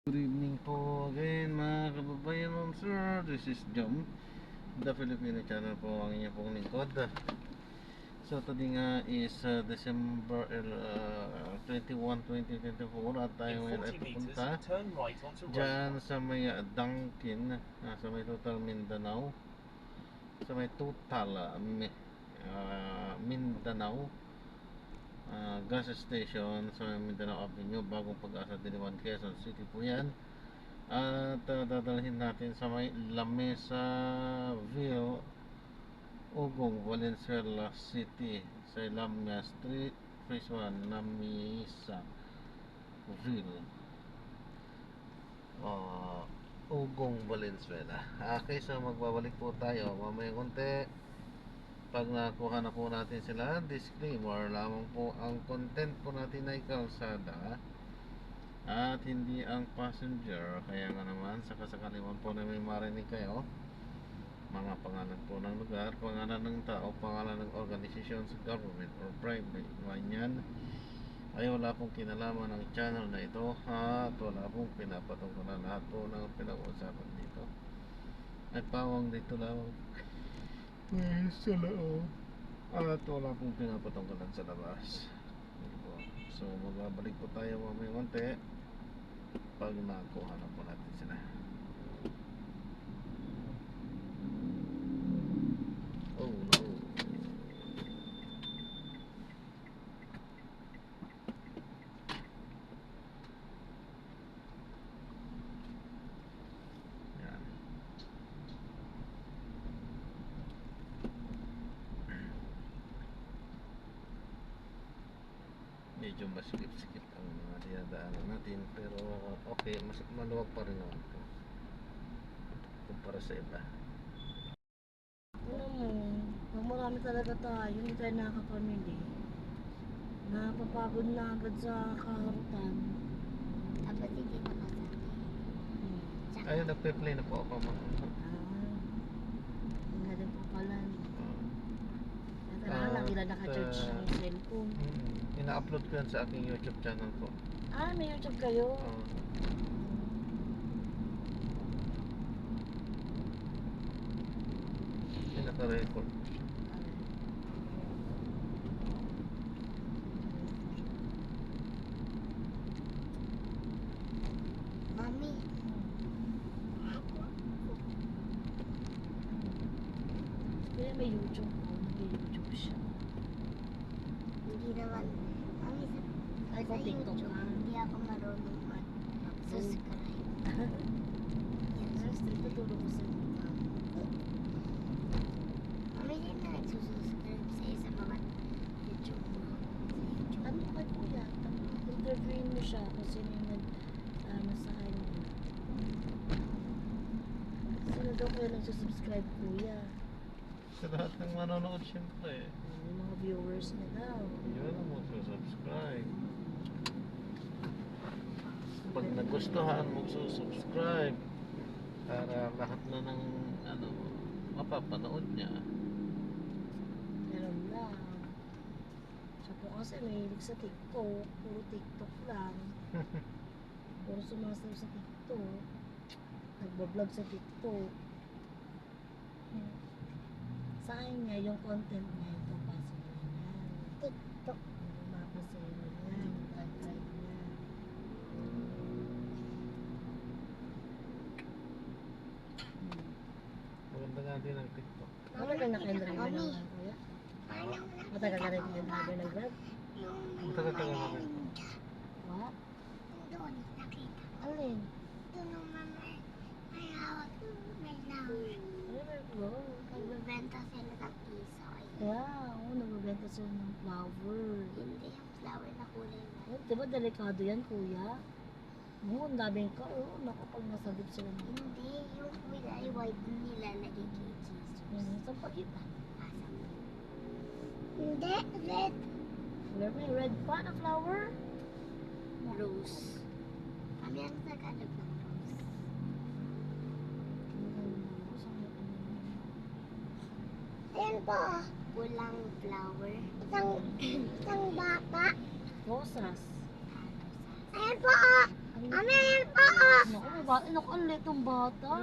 Good evening po again mga kababayan, ma'am sir. This is Jom, the Filipino channel po, ang inyong pong lingkod. So today nga is December 21, 2024 at tayo ngayon ay pupunta dyan sa may Dunkin, sa may Total Mindanao, sa may Total Mindanao gas station sa Mindanao Avenue, Bagong Pag-asa, Diliman, Quezon City po yan. At dadalhin natin sa may Lamesa-ville, Ugong, Valenzuela City, sa Lamia Street, Phase 1, Lamesa-ville, Ugong, Valenzuela. Okay, so magbabalik po tayo mamayang konti. Pag nakuha na po natin sila, disclaimer lamang po, ang content po natin ay kalsada at hindi ang passenger. Kaya nga naman, sakasakaliman po na may marinig kayo, mga pangalan po ng lugar, pangalan ng tao, pangalan ng organisasyon sa government or private, yan ay wala pong kinalaman ng channel na ito, at wala pong pinapatungkulan. Lahat po ng pinag-uusapan dito ay pawang dito lamang sa loob, at wala pong pinapatungkulan sa labas. So magbabalik po tayo mamaya konti pag nakuha na po natin sila. Oh no. Yan. Medyo masikip-sikip ang mga dinadaanan natin, pero okay, mas maluwag pa rin naman po kumpara sa iba. Alam mo, marami talaga tayo, hindi tayo nakakapamili. Napapagod na agad sa kaharutan. Tapos hindi makasabi. Ayun, nagpe-play na po ako mga. Ang galing po pala. Kaya lang, nila naka-charge ang cellphone. Ina-upload ko yan sa aking YouTube channel po. May YouTube kayo? Naka-record. Mami, Kaya may YouTube po. Nag-YouTube siya. hindi naman. Mami, Ay, sa kung TikTok YouTube, ka. hindi ako marunong mag-subscribe. Yes, tutulong ko sa mga. Mami, hindi na nagsusubscribe sa isa mga YouTube mo. Ano kay kuya? Interviewin mo siya kasi may sa kanya. Sino daw kayo nagsusubscribe, kuya? Sa lahat ng manonood syempre. Yung mga viewers na daw. Yun ang magsusubscribe. Pag nagustuhan, magsusubscribe para lahat na ng mapapanood niya. Meron lang. Siya po kasi mahilig sa TikTok. Puro TikTok lang. Puro sumasayaw sa TikTok. Nagbablog sa TikTok. Sa kanya, yung content niya, ito pasok niya. TikTok. Mapasaya niya. Yung guide niya. Maganda nga din ang TikTok. Matagal na kayo driver Mami. ng kuya? Paano Matagal na rin kayo driver ng Grab? Tagal-tagal na rin. What? doon, nakita. Alin? Doon naman may hawak, may flower. Go. Nagbebenta sila ng isoy. Wow, nagbebenta sila ng flower. Hindi yung flower na kulay na. Oh, diba delikado yan, kuya? Oo, ang daming ka. Oo, naku, pag nasabit sila ng Hindi, yung kulay white nila lagi kay Jesus. saan pa kita? Hindi, red. Where may red pa na flower? Rose. Kami ang naghanap ng rose. Ayan po. Pulang flower. Isang bata. Rosas. Ayan po. Mami, ayan po. Naku, may bata. Naku, ang liit ng bata.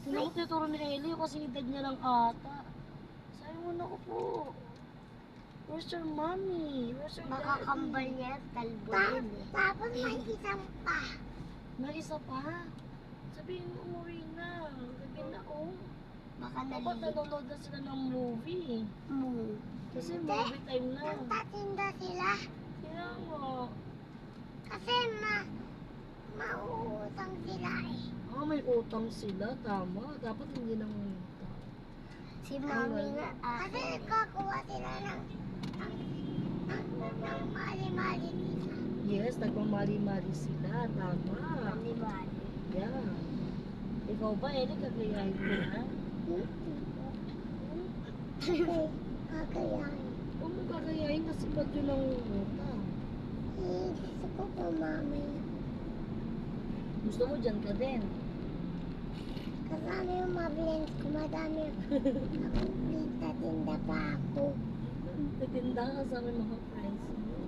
Tinako tuturo ni Ellie kasi edad niya lang ata. Sabi mo, naku po. Where's your mommy? Where's your daddy? Makakambal niya, talbo yun eh. Tapos may isang pa. May isa pa. Sabihin mo, umuwi na. Sabihin na, oh. Baka Dapat nalilito nanonood na sila ng movie. mo. Kasi Hindi. movie time na. Nagtatinda sila. Kaya nga. Kasi mauutang sila eh. Ah, may utang sila. Tama. Dapat hindi nang utang. Si mami nga. Kasi nagkakuha sila ng mali-mali nila. Yes, nagmamali-mali sila. Tama. Mali-mali. Yeah. Ikaw ba, Ellie, kagayahin mo na? Kakayahin. Huwag mo kagayahin kasi ba't yun ang utang? Gusto ko po, mami. Gusto mo dyan ka din. Kasama yung mga blends ko, madami akong tinda pa ako. Nagtinda ka sa amin mga friends mo.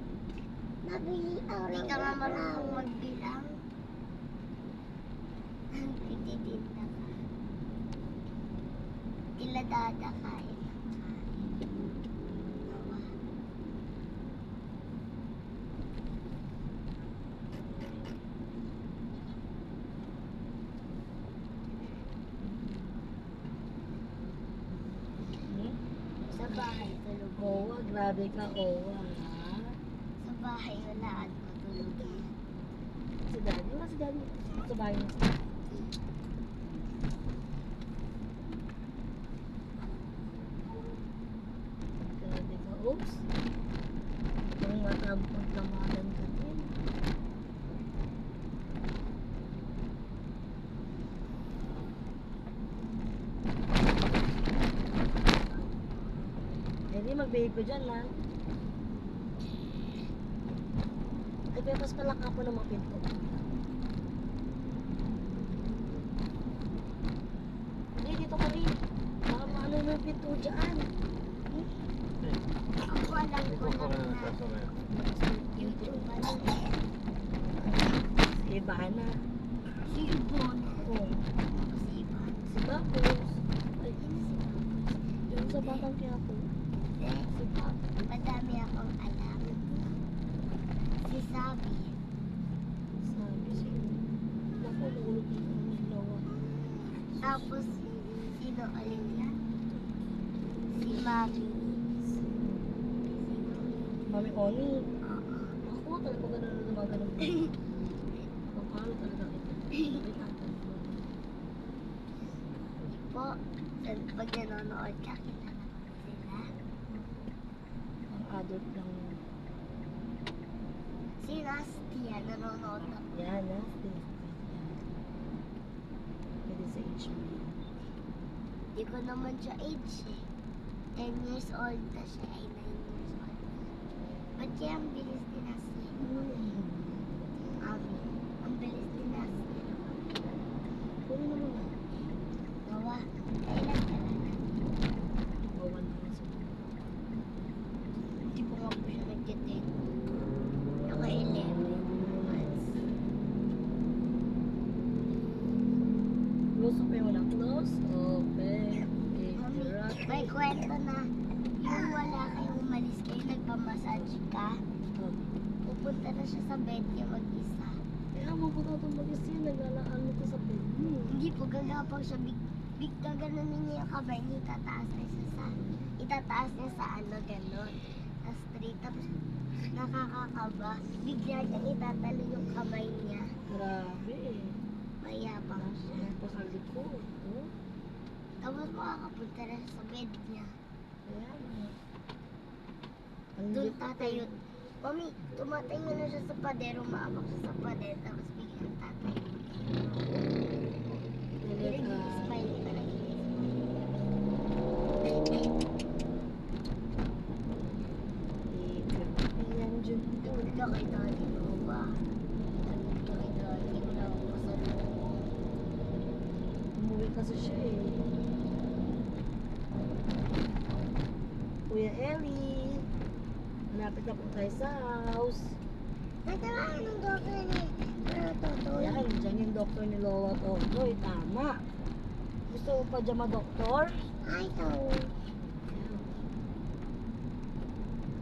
Nabili ako ng ka nga marunong magbilang. Nagtitinda ka. Tila dada kain. Nawa. Hmm? Sa bahay, tulog. Owa, grabe ka, Owa, ha? Sa bahay, wala at matulog. Si Daddy, wala si Daddy. Sa bahay mo. Grabe ka, oops. Kung magdamagan ka din. Hindi, mag-behave ko dyan, ha? Ay, pepas pala ka po ng mga pinto. Hindi, dito ka rin. Baka maano mo yung pinto dyan. Ako alam Hindi ko ko pa lang rin na nagsasabi. YouTube ano. Si Ivana. Si Ibon. Oh. Si Ibon. Si Bapos. Ay, Sino si Ibon? yung sa Batang Quiapo. Si Bob. Madami akong alam. Si Sabi. Sabi siya. Naku, nahulog yung ginawa. Tapos, sino ulit yan? Si Mami. Mami Oni. Oo. Ako, talaga ganun na mga ganun. Paano talaga ito? Po, pag nanonood ka, kilala ko sila. Ang adult lang yun. Si Rusty, nanonood ako. Yan, nasty. Pwede sa age mo. Di ko naman siya age eh. 10 years old na siya, ay 9 years old. Ba't kaya ang bilis ni Rusty? Mami, ang bilis ni Rusty. Pwede naman nga. Nawa, kailan ka lang? Bawan naman sa Hindi ko nga po siya nag-10. Naka 11 months. Close open mo na. Close open. Mami, may kwento na yung wala kayong umalis kayo, nagpamassage ka, pupunta na siya sa bed niya mag-isa. Kaya mo po itong mag-isin. Naglalaan mo ito sa bed mo. Hindi po gagapang siya, gaganunin niya yung kamay niya, itataas niya sa ano, gano'n. Sa straight, tapos nakakakaba. Bigla niyang itatalo yung kamay niya. Grabe eh. Mayabang siya. Ang pakalikod. Oh. Tapos makakapunta na siya sa bed niya. Kaya nga. Ang Doon liit tatayo. Mami, tumatayo na siya sa pader, umaamak siya sa pader, tapos biglang tatayo. Nag-smile pa lang. Yan dyan. Tungkol ka kay daddy mo ba? Tungkol ka kay daddy, wala akong kasalubong. Umuwi kasi siya eh. Kuya Ellie. Malapit na po tayo sa house. Nagtamaan ng dog ni Toto. Ayan, dyan yung doktor ni Lola to. Uy, tama. Gusto mo pa dyan doktor? Ay, ito.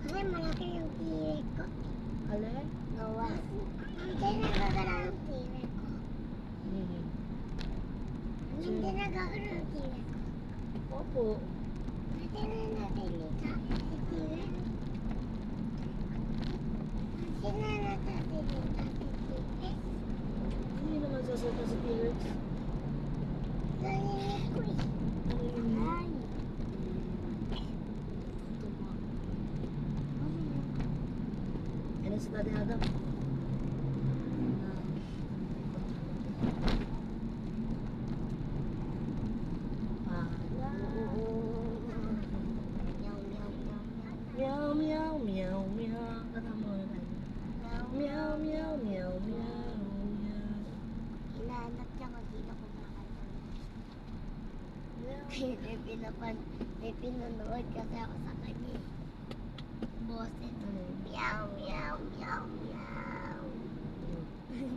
Ay, malaki yung tirik ko. Alin? Gawa. Hindi nagagalaw yung tirik ko. Hmm. Hindi nagagalaw yung tirik ko. Opo. Tingnan natin dito. Si tirik. Tingnan natin dito. Si tirik. Hindi naman sasalita si T-Rex. Narinig ko eh. Ay. Ano si Daddy Adam? Meow, meow, meow, meow. Meow, meow, meow, meow. Kata mo na tayo. Meow, meow, meow, meow, meow. Hinahanap niya kung sino kumakanta. Meow. May pinanood kasi ako sa kanya. Boses. Meow, meow, meow, meow.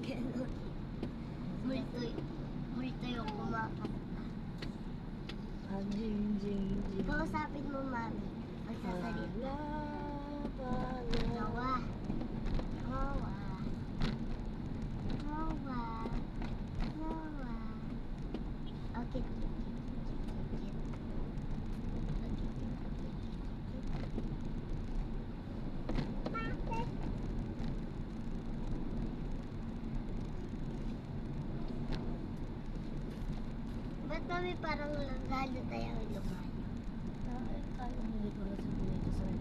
Ganon. Multo yung kumakanta. Jing, jing, jing. Kausapin mo, mami. Magsasalita. Gawa. Gawa. Gawa. Gawa. Okay. Ba't mami parang lalo tayo lumayo? Tayo hindi ko na sabihin dyan sa may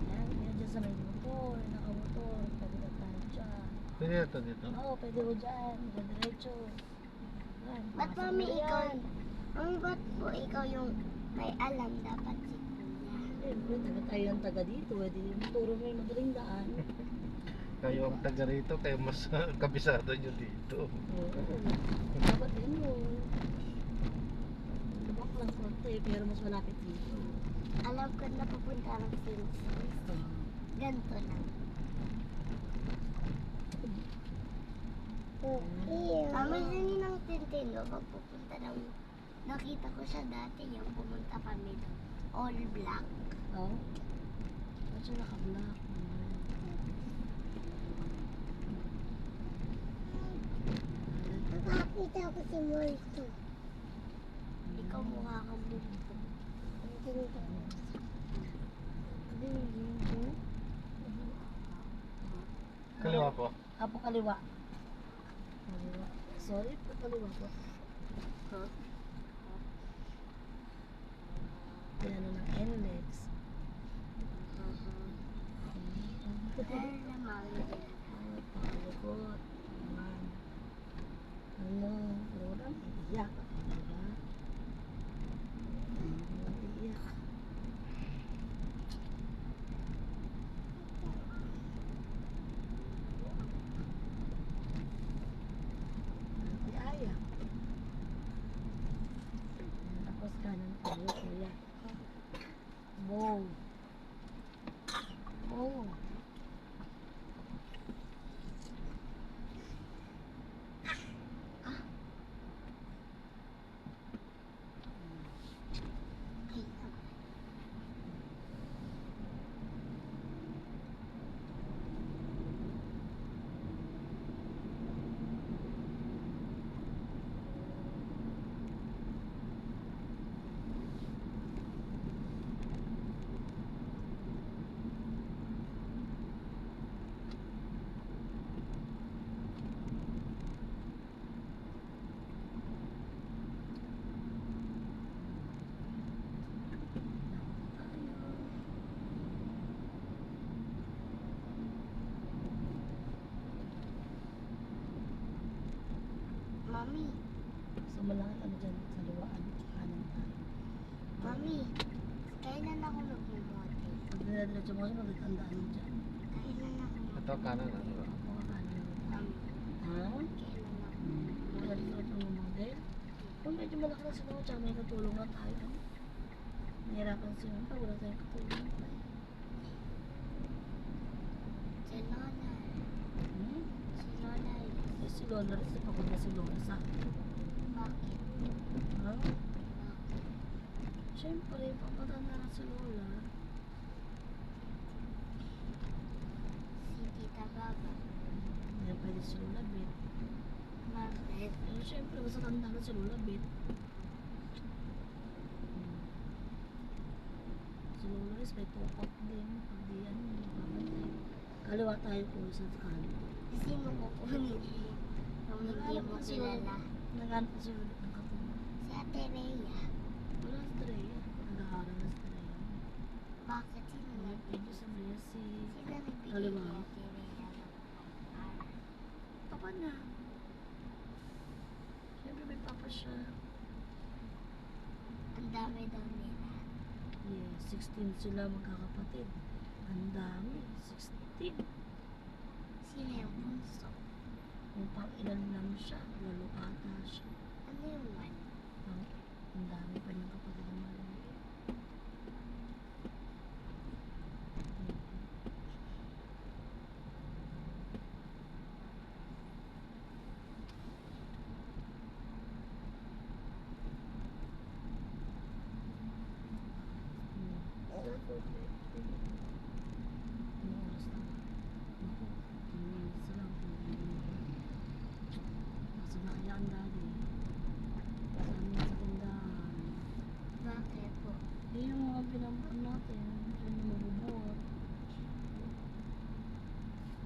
yan, yan dyan sa may motor, nakamotor, pwede na tayo dyan. Pwede ito dito. Oo, pwede ko dyan, diretso. Yan, Ba't pasok mami mo ikaw? yan. Mami, ba't po ikaw yung may alam dapat si kuya? Siyempre, tayo ang taga dito, pwede maturo mo yung madaling daan. Kayo ang taga rito, kayo mas kabisado nyo dito. Oo, dapat din yun. Lubak lang konti, pero mas malapit dito. Alam ko na pupunta ng Simpsons. Ganto lang. Mami, sinin ng Tintino pag pupunta ng... Nakita ko siya dati yung pumunta kami doon. All black. Oo? Ba't siya naka-black? Nakakita ko si Molto. Ikaw mukha kang bumito. Kaliwa po. Apo kaliwa. Kaliwa. Sorry, po kaliwa po. Yan na ng NLEX. Pero naman, Pakalikot. Ayan. Ano? Program? Iyak. Diba? Iyak. Iyak. Tapos kanan tayo, kuya. Wow. Oh. Mami, So malaki ano dyan sa luwaan, kanan tayo. Mami, kailan ako nagmumote? Pag dinadiretso mo siya, magtandaan mo dyan. Kailan ako Ito kanan ano ba? Mga kanan mo. Mami, Ha? kailan ako? Wala rin sa mga model. Kung medyo malaki na sila, tsaka may katulong na tayo. Nahirapan sila pa, wala tayong katulong. Si Lola. Hmm? Si Lola. Yes, si Lola rin sa pagod na si Lola sa akin. Bakit? Ha? Bakit? Siyempre, papatanda na si Lola. Si Tita Baba. Hindi pwede si Lola Bet. Bakit? Eh, siyempre, basta tanda na si Lola Bet. Si Lola rin, may tukot din. Pag di yan, babantay. Kaliwa tayo po sa kaliwa. Sino kukunin mo? Kung hindi mo kilala. Naghanap pa si Lola ng kapatid. Si Ate Rhea. Wala si Treya. Nag-aaral na si Treya. Bakit? Sino May nagbigay? medyo sa Treya si Sino nagbigay Kaliwa. kay Ate Rhea ng aral? Papa na. Siyempre may papa siya. Ang dami daw nila. Yes, 16 sila magkakapatid. Ang dami. 16. Sino yung bunso? Kung pang ilan lang siya, lalo ata siya. Ano yung one? Ang dami pa niyang kapatid ng maliliit. Anong oras na ba? Naku, 10 minutes lang. Nasa na kaya ang daddy? Saan mo sa tindahan? Bakit po? Eh, yung mga pinampan natin, dyan na mabubuhat.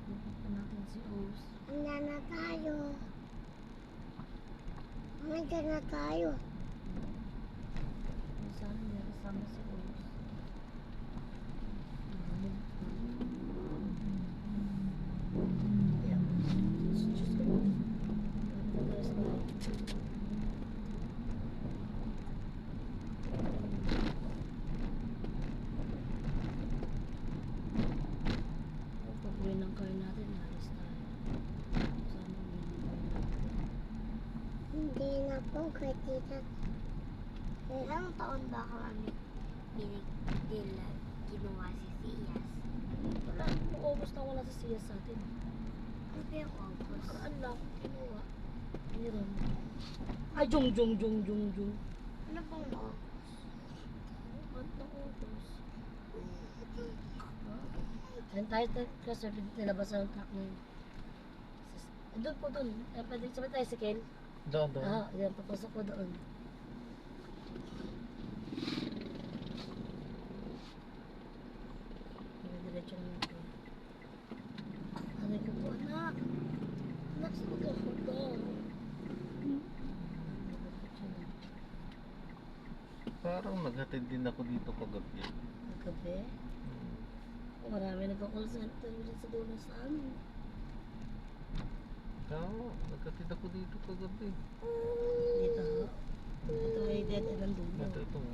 Lupat pa natin si Oz. Handa na tayo. Handa na tayo. Kung saan niya kasama si Oz. Yeah. Diyos ko. Ano tayo sa bahay? Pag-uwi ng car natin, alis tayo. Sana uwi ng car natin. Hindi na po, Tita. Ilang taon ba kami nila ginawa si Siyas? Wala, noong August na wala sa siya sa atin. Ano ba yung August? Nakaraan lang, kinuha. Meron. Ay, jung. Ano bang August? Ba't na August? Yan tayo kasi nilabasan ng truck ng... Doon po doon. Pwede sabay tayo si Ken. Doon. Yan, papasok ko doon. Diretso naman ito. Aray ko po, anak. Anak, sa magkakota. Parang naghatid din ako dito kagabi. Magkape. Marami nagka-call center dito sa dulo sa amin. Oo, naghatid ako dito kagabi. Dito ho. Ito ay dead end ang dulo.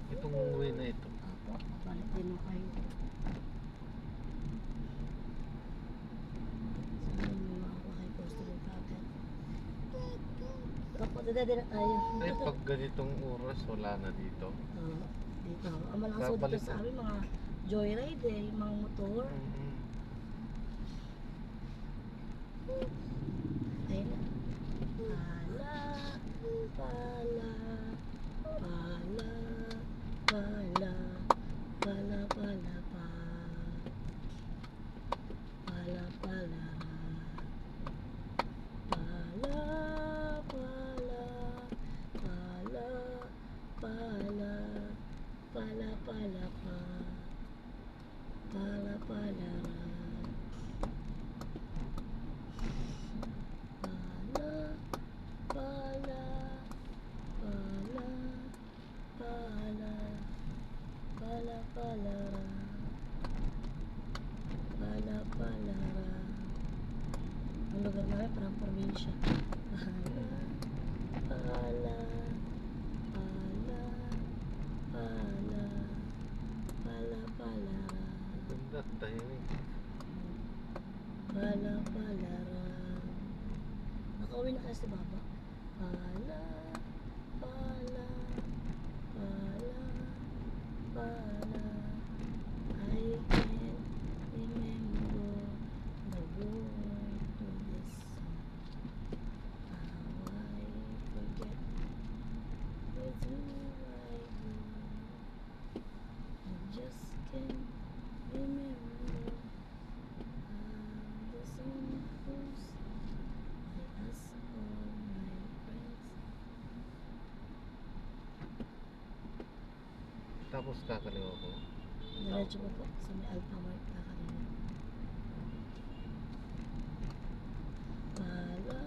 Itong way na ito. Apo, mabalik din mo kayo. Sana yung mga ako kay poster yung kagad. Apo, dada na tayo. Ay, pag ganitong oras, wala na dito. Dito. Ang malakas dito Babalik sa ko. amin, mga joyride eh, yung mga motor. Mhm. Ayun na. Pala, pala, pala, pala, pala, pala, pa. Pala, pala. Pala, pala, pala, pala, pala, pala, pa. Pala, pala, pala, pala, pala, pala, pala. Ang lugar namin parang probinsya. Pala, pala, pala, pala, pala, pala. Ganda, tahimik. Pala, pala. Nakauwi na kaya si Baba. Pala, pala, pala, pala. I can't remember the word to this song. Tapos kakaliwa po. Diretso po po sa may Alphamart kakanina. Pala,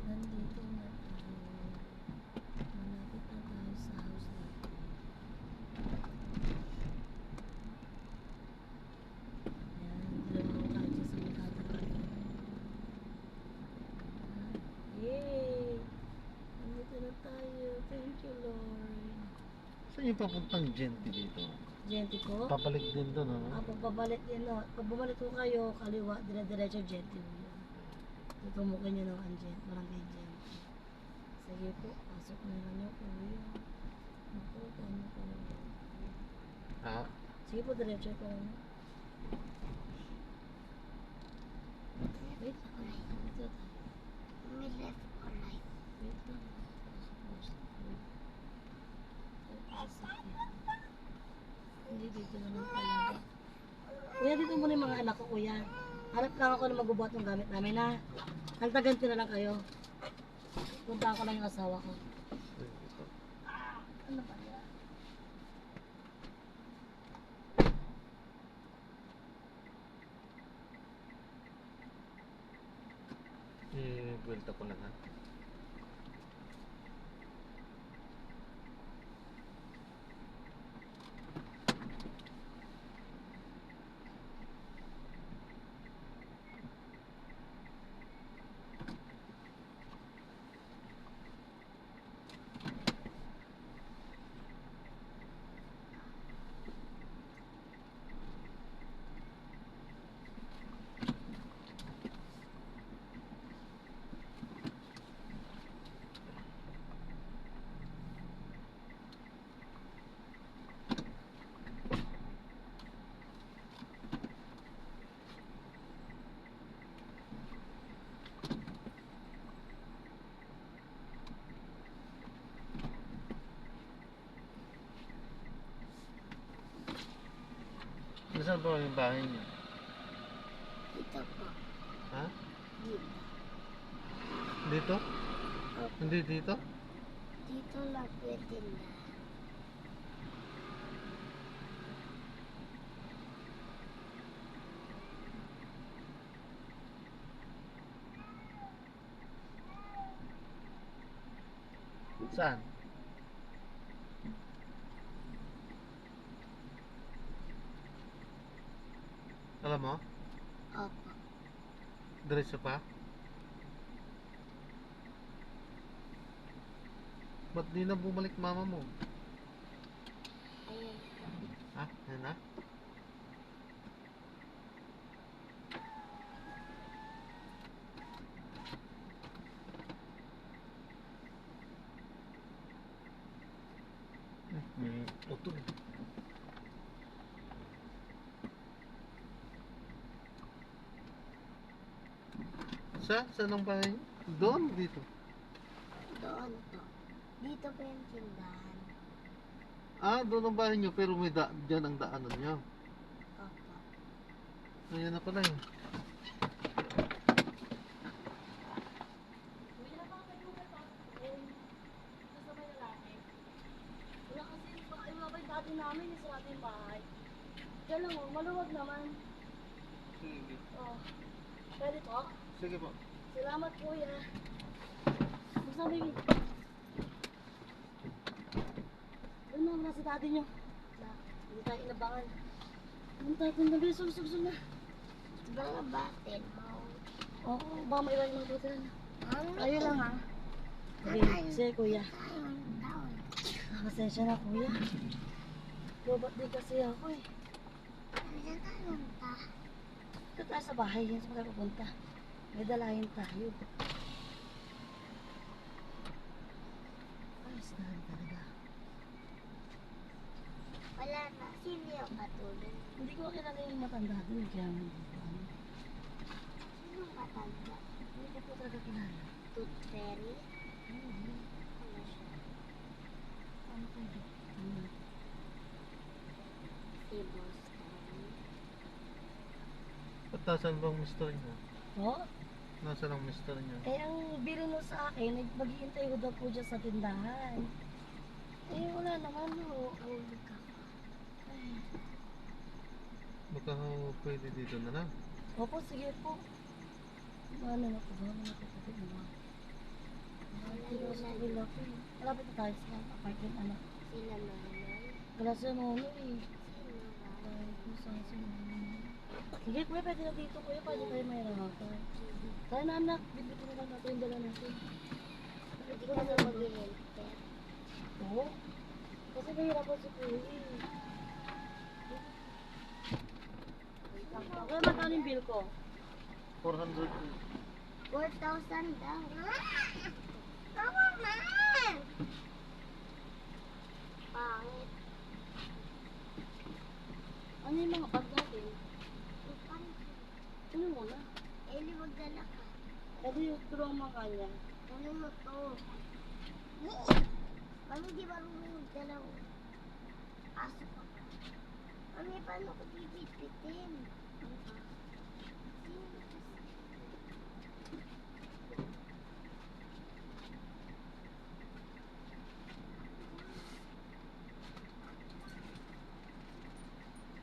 nandito na tayo. Malapit na tayo sa house natin. Ayan, dalawa ko tayo sa may katakan. Yay! Nandito na tayo. Thank you, Lord. Saan yung papuntang Genti dito? Genti po. Papalik din doon, ano? Pagpabalik din, no? Pag bumalik ko kayo, kaliwa, dire-diretso Genti mo yun. Tutumukin nyo ng Angent, barangay Genti. Sige po, pasok na lang nyo, kuya. Naku, paano ko na lang. Ha? Sige po, diretso ko lang. Wait, dito tayo. May left or right. Wait lang. Hindi, dito naman talaga. Kuya, dito muna yung mga anak ko, kuya. Hanap lang ako na magbubuhat ng gamit namin, ha? Hagtaganti na lang kayo. Punta ko lang yung asawa ko. Ano pa yan? Buwelta ko lang, ha? Nasaan po yung bahay niyo? Dito po. Ha? Dito. Dito? Opo. Hindi dito? Dito lang po yung tindahan. Saan? Alam mo? Opo. Diretso pa? Ba't di na bumalik mama mo? Ayan po. Ha? Yan na? May utol. Saan ang bahay niyo? Doon, dito. Doon po. Dito po yung tindahan. Ah, doon ang bahay niyo, pero may dyan ang daanan niyo. Opo. Ayan na pala yun. Wala kasi yung bahay, wala pa yung dati namin, yung sarado yung bahay. Diyan lang, oh, maluwag naman. Sige. Oh. Pwede po? Sige po. Salamat, kuya. Basta, baby. Doon na, wala sa dati nyo. Hindi tayo inabangan. Doon tayo, doon na, sub na. Mga batin mo. Oo, baka maiwan yung mga butila na. Tayo lang, ha? Tayo. Okay, sige, kuya. Tayong taon. Pasensya na, kuya. Lobat din kasi ako, eh. Ano tayo ta? Ito tayo sa bahay, yan sa mga pupunta. May dalahin tayo. Ay, sinahan talaga. Wala na. Sino yung katulad? Hindi ko kilala yung matanda doon, kaya hindi ko alam. Sino matanda? Hindi ko po talaga kilala. Tooth fairy? Oo, Ano siya? ano kayo? Ano? Si Boston. Ba't nasaan bang mister niyo? Oh, Nasaan ang mister niyo? Eh, ang bili mo sa akin, maghihintay ko daw po dyan sa tindahan. Eh, wala naman ho. Hulog ka. Ay. Baka ho, pwede dito na lang. Opo, sige po. Ano na po ba? Ano na po ba? Malapit na tayo sa apartment, anak. Sila Nonoy. Wala sa nono eh. Sino ba? Ay, kung saan si nono. Sige, kuya, pwede na dito, kuya. Pwede tayo may rahapan. Tayo na, anak. Bibitin na lang natin yung dala natin. Hindi ka na mag-helper. Oo. Kasi nahirapan si kuya eh. Kuya, magkano yung bill ko? 400. 4,000 daw. Tama na! Pangit. Ano yung mga bag natin? Pangit. Ano mo na? Eli, magdala ka. Pwede yung tulong mga kanya. Ano mo to? Mami, di ba magdala ko? Aso pa ka. Mami, paano ko pipitin? Ano ba? Sino ba kasi?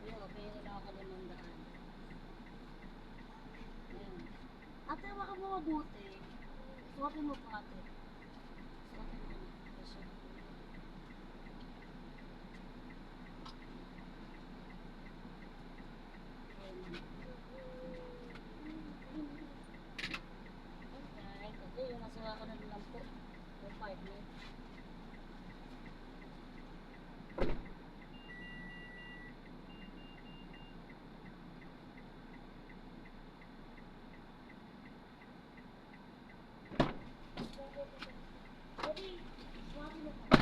Ayun, okay na lang ako 500. Ayan. Ate, waka mo mabuti. Suwatin mo pa ate. Suwatin mo na. Kasi. Ayan. Kasi yung nasa ko na lang po. Yung partner. Pwede, suwatin mo pa.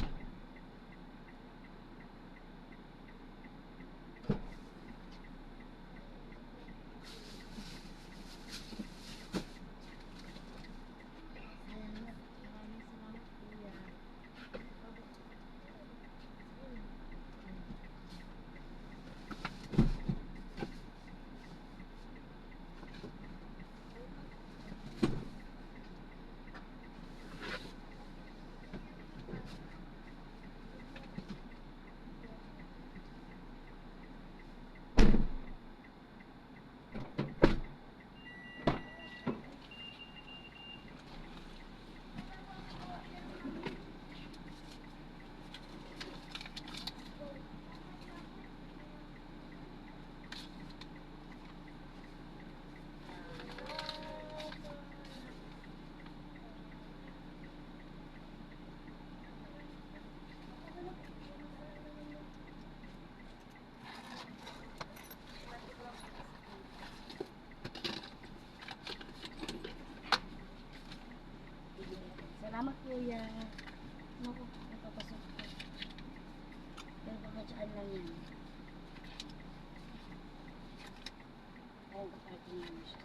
Salamat. Maraming salamat, kuya. Salamat kuya. Naku, napapasok ko. Pero baka dyan lang yan. Ayun, kaparting naman siya.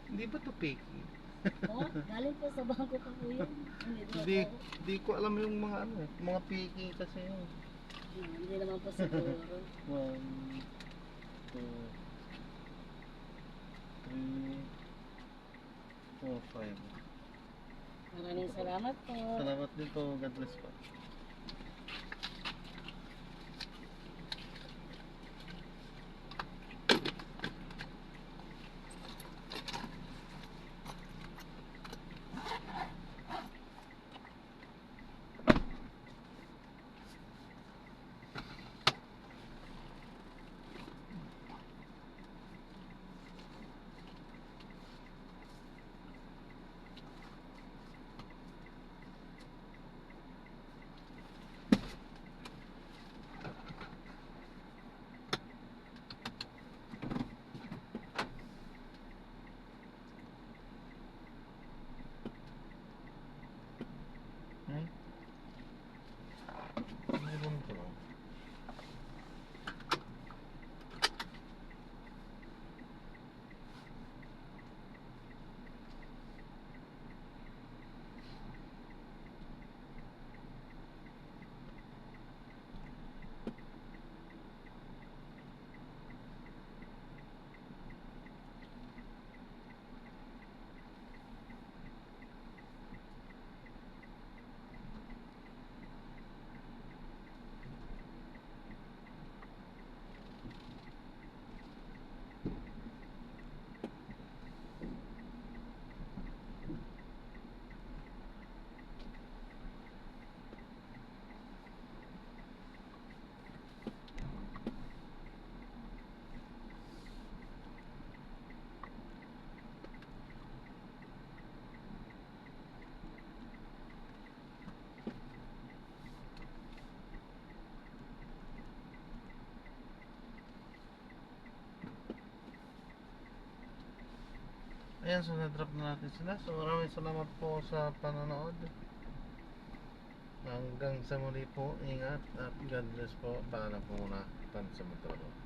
Hindi ba to fake? Oh, galing pa sa bangko ka kuya. Hindi, hindi ko alam yung mga ano, mga piki kasi yun. Hindi naman po siguro. 1, 2, 3, 4, 5. Maraming salamat po. Salamat din po. God bless po. Ayan, so na-drop na natin sila. So maraming salamat po sa panonood. Hanggang sa muli po, ingat at God bless po. Paalam po muna. Tan sa mga trabaho.